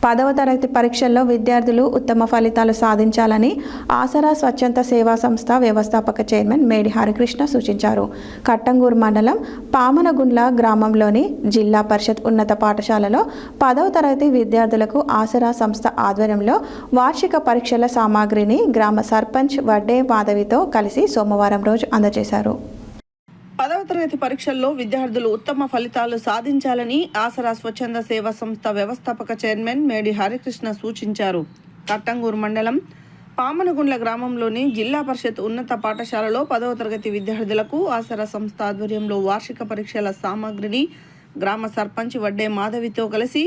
10వ తరగతి పరీక్షల్లో విద్యార్థులు ఉత్తమ ఫలితాలు సాధించాలని ఆసరా స్వచ్ఛంద సేవా సంస్థ వ్యవస్థాపక చైర్మన్ మేడి హరికృష్ణ సూచించారు. కట్టంగూరు మండలం పామనగుండ్ల గ్రామంలోని జిల్లా పరిషత్ ఉన్నత పాఠశాలలో 10వ తరగతి విద్యార్థులకు ఆసరా సంస్థ ఆధ్వర్యంలో వార్షిక పరీక్షల సామాగ్రిని గ్రామ సర్పంచ్ వడ్డే మాధవితో కలిసి సోమవారం రోజు అందజేశారు. 10వ తరగతి పరీక్షల్లో విద్యార్థులు ఉత్తమ ఫలితాలు సాధించాలని ఆసరా స్వచ్ఛంద సేవా సంస్థ వ్యవస్థాపక చైర్మన్ మేడి హరికృష్ణ సూచించారు. కట్టంగూరు మండలం పామనగుండ్ల గ్రామంలోని జిల్లా పరిషత్ ఉన్నత పాఠశాలలో 10వ తరగతి విద్యార్థులకు ఆసరా సంస్థ ఆధ్వర్యంలో వార్షిక పరీక్షల సామాగ్రిని గ్రామ సర్పంచ్ వడ్డే మాధవితో కలిసి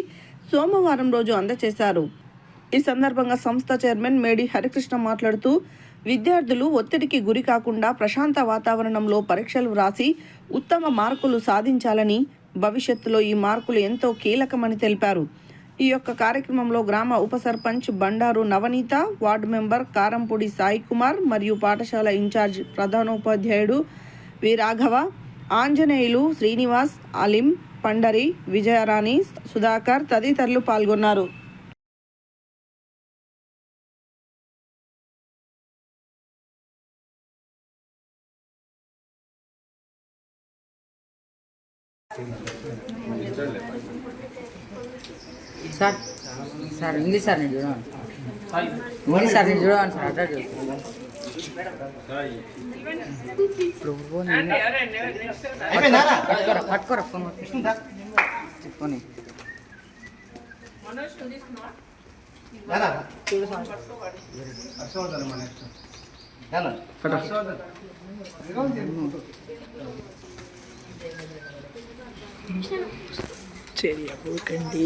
సోమవారం రోజు అందజేశారు. ఈ సందర్భంగా సంస్థ చైర్మన్ మేడి హరికృష్ణ మాట్లాడుతూ విద్యార్థులు ఒత్తిడికి గురి కాకుండా ప్రశాంత వాతావరణంలో పరీక్షలు వ్రాసి ఉత్తమ మార్కులు సాధించాలని, భవిష్యత్తులో ఈ మార్కులు ఎంతో కీలకమని తెలిపారు. ఈ యొక్క కార్యక్రమంలో గ్రామ ఉప సర్పంచ్ బండారు నవనీత, వార్డు మెంబర్ కారంపూడి సాయి కుమార్ మరియు పాఠశాల ఇన్ఛార్జ్ ప్రధానోపాధ్యాయుడు వి రాఘవ, ఆంజనేయులు, శ్రీనివాస్, అలీం, పండరి, విజయరాణి, సుధాకర్ తదితరులు పాల్గొన్నారు. సార్ సార్ ఇంగ్లీష్ సార్ నేను చూడండి, ఇంగ్లీష్ సార్ నేను చూడండి సార్ అడ్డా పట్టుకోరా ఫోన్ చెప్పుకొని చెరియబోకండి.